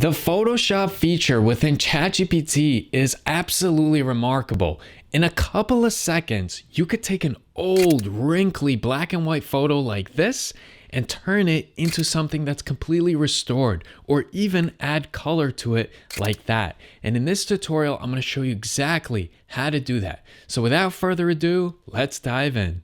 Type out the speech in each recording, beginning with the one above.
The Photoshop feature within ChatGPT is absolutely remarkable. In a couple of seconds, you could take an old, wrinkly black and white photo like this and turn it into something that's completely restored, or even add color to it like that. And in this tutorial, I'm going to show you exactly how to do that. So without further ado, let's dive in.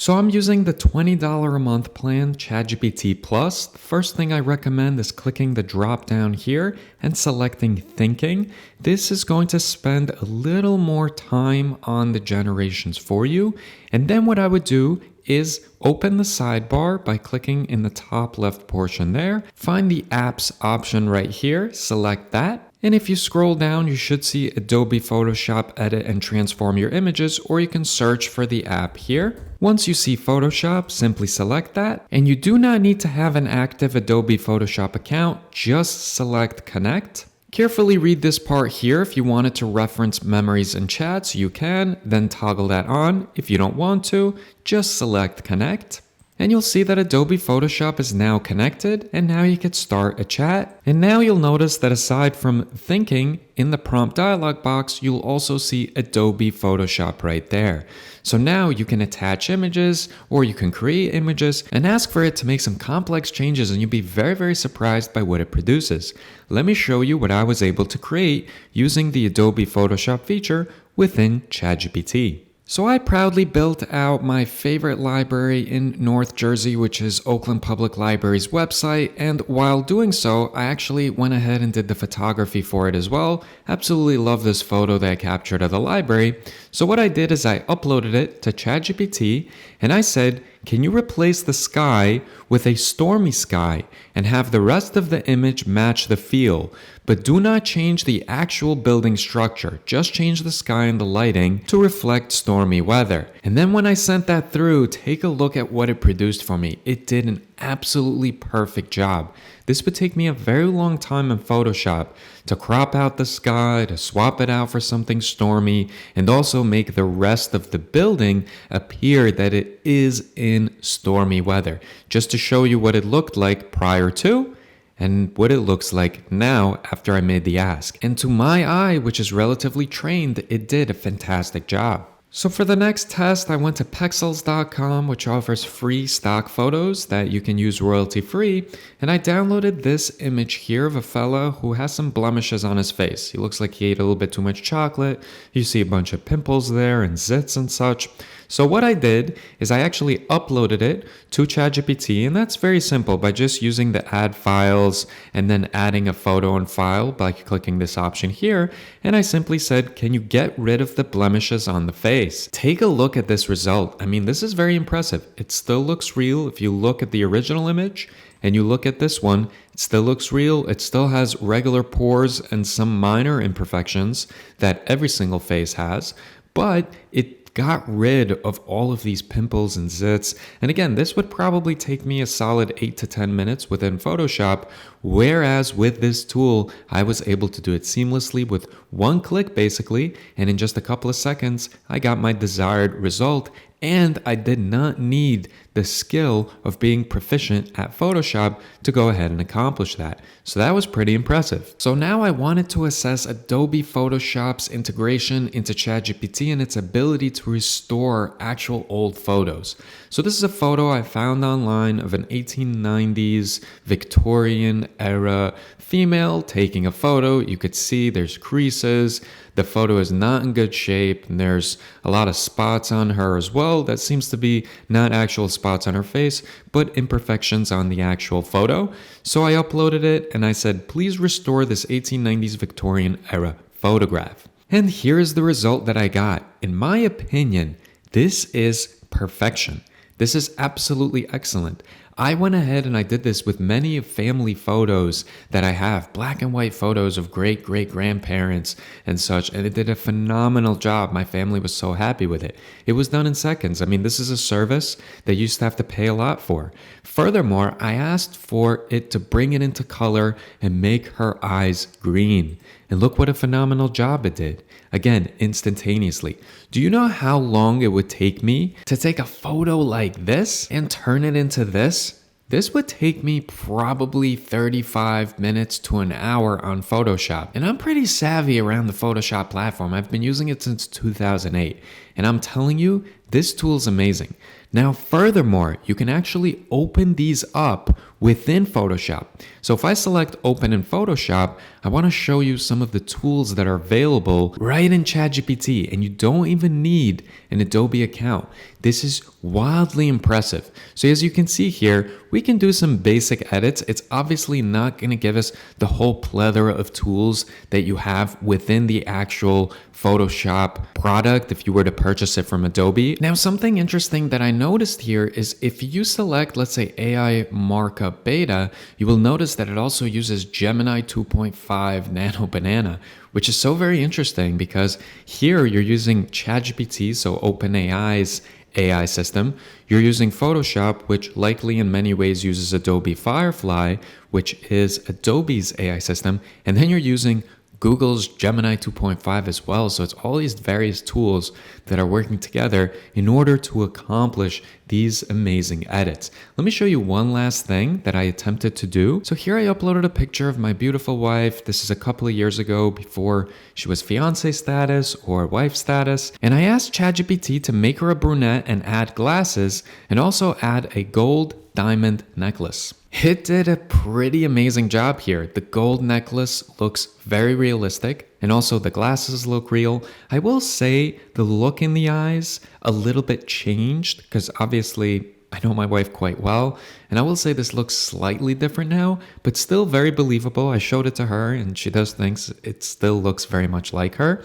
So I'm using the $20 a month plan, ChatGPT Plus. The first thing I recommend is clicking the drop down here and selecting thinking. This is going to spend a little more time on the generations for you. And then what I would do is open the sidebar by clicking in the top left portion there. Find the apps option right here, select that. And if you scroll down, you should see Adobe Photoshop Edit and Transform Your Images, or you can search for the app here. Once you see Photoshop, simply select that. And you do not need to have an active Adobe Photoshop account, just select Connect. Carefully read this part here. If you wanted to reference memories and chats, you can, then toggle that on. If you don't want to, just select Connect. And you'll see that Adobe Photoshop is now connected, and now you can start a chat. And now you'll notice that aside from thinking, in the prompt dialog box, you'll also see Adobe Photoshop right there. So now you can attach images, or you can create images and ask for it to make some complex changes, and you'll be very, very surprised by what it produces. Let me show you what I was able to create using the Adobe Photoshop feature within ChatGPT. So I proudly built out my favorite library in North Jersey, which is Oakland Public Library's website, and while doing so, I actually went ahead and did the photography for it as well. Absolutely love this photo that I captured of the library. So what I did is I uploaded it to ChatGPT, and I said, can you replace the sky with a stormy sky and have the rest of the image match the feel, but do not change the actual building structure, just change the sky and the lighting to reflect stormy weather. And then when I sent that through, take a look at what it produced for me. It did an absolutely perfect job. This would take me a very long time in Photoshop to crop out the sky, to swap it out for something stormy, and also make the rest of the building appear that it is in stormy weather, just to show you what it looked like prior to and what it looks like now after I made the ask. And to my eye, which is relatively trained, it did a fantastic job. So for the next test, I went to Pexels.com, which offers free stock photos that you can use royalty free, and I downloaded this image here of a fella who has some blemishes on his face. He looks like he ate a little bit too much chocolate. You see a bunch of pimples there and zits and such. So what I did is I actually uploaded it to ChatGPT, and that's very simple by just using the add files and then adding a photo and file by clicking this option here. And I simply said, can you get rid of the blemishes on the face? Take a look at this result. I mean, this is very impressive. It still looks real. If you look at the original image and you look at this one, it still looks real. It still has regular pores and some minor imperfections that every single face has, but it got rid of all of these pimples and zits. And again, this would probably take me a solid 8 to 10 minutes within Photoshop, whereas with this tool, I was able to do it seamlessly with one click basically, and in just a couple of seconds, I got my desired result. And I did not need the skill of being proficient at Photoshop to go ahead and accomplish that. So that was pretty impressive. So now I wanted to assess Adobe Photoshop's integration into ChatGPT and its ability to restore actual old photos. So this is a photo I found online of an 1890s Victorian era female taking a photo. You could see there's creases. The photo is not in good shape, and there's a lot of spots on her as well. That seems to be not actual spots on her face, but imperfections on the actual photo. So I uploaded it and I said, please restore this 1890s Victorian era photograph. And here is the result that I got. In my opinion, this is perfection. This is absolutely excellent. I went ahead and I did this with many family photos that I have, black and white photos of great-great-grandparents and such, and it did a phenomenal job. My family was so happy with it. It was done in seconds. I mean, this is a service that you used to have to pay a lot for. Furthermore, I asked for it to bring it into color and make her eyes green. And look what a phenomenal job it did. Again, instantaneously. Do you know how long it would take me to take a photo like this and turn it into this? This would take me probably 35 minutes to an hour on Photoshop. And I'm pretty savvy around the Photoshop platform. I've been using it since 2008. And I'm telling you, this tool is amazing. Now, furthermore, you can actually open these up within Photoshop. So if I select open in Photoshop, I want to show you some of the tools that are available right in ChatGPT, and you don't even need an Adobe account. This is wildly impressive. So as you can see here, we can do some basic edits. It's obviously not going to give us the whole plethora of tools that you have within the actual Photoshop product if you were to purchase it from Adobe. Now, something interesting that I noticed here is if you select, let's say, AI Markup Beta, you will notice that it also uses Gemini 2.5 Nano Banana, which is so very interesting because here you're using ChatGPT, so OpenAI's AI system. You're using Photoshop, which likely in many ways uses Adobe Firefly, which is Adobe's AI system. And then you're using Google's Gemini 2.5 as well. So it's all these various tools that are working together in order to accomplish these amazing edits. Let me show you one last thing that I attempted to do. So here I uploaded a picture of my beautiful wife. This is a couple of years ago before she was fiance status or wife status. And I asked ChatGPT to make her a brunette and add glasses and also add a gold diamond necklace. It did a pretty amazing job here. The gold necklace looks very realistic and also the glasses look real. I will say the look in the eyes a little bit changed because obviously I know my wife quite well, and I will say this looks slightly different now, but still very believable. I showed it to her and she does thinks it still looks very much like her.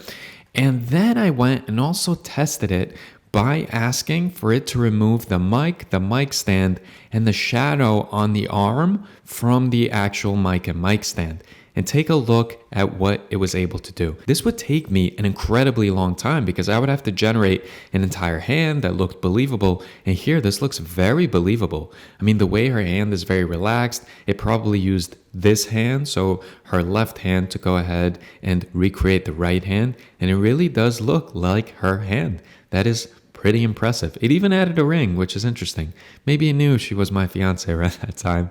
And then I went and also tested it by asking for it to remove the mic stand, and the shadow on the arm from the actual mic and mic stand, and take a look at what it was able to do. This would take me an incredibly long time because I would have to generate an entire hand that looked believable, and here this looks very believable. I mean, the way her hand is very relaxed, it probably used this hand, so her left hand, to go ahead and recreate the right hand, and it really does look like her hand. That is pretty impressive. It even added a ring, which is interesting. Maybe it knew she was my fiance around that time.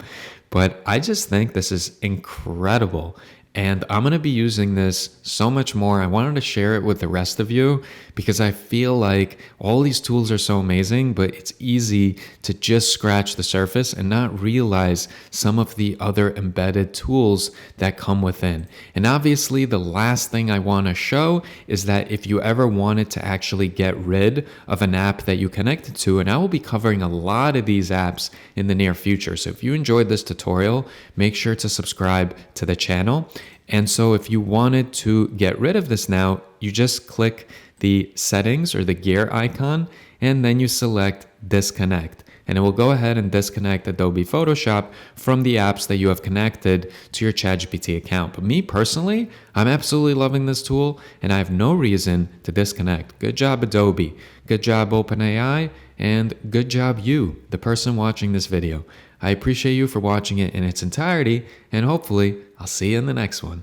But I just think this is incredible. And I'm going to be using this so much more. I wanted to share it with the rest of you because I feel like all these tools are so amazing, but it's easy to just scratch the surface and not realize some of the other embedded tools that come within. And obviously, the last thing I want to show is that if you ever wanted to actually get rid of an app that you connected to, and I will be covering a lot of these apps in the near future. So if you enjoyed this tutorial, make sure to subscribe to the channel. And so if you wanted to get rid of this now, you just click the settings or the gear icon, and then you select disconnect. And it will go ahead and disconnect Adobe Photoshop from the apps that you have connected to your ChatGPT account. But me personally, I'm absolutely loving this tool and I have no reason to disconnect. Good job, Adobe. Good job, OpenAI. And good job, you, the person watching this video. I appreciate you for watching it in its entirety, and hopefully I'll see you in the next one.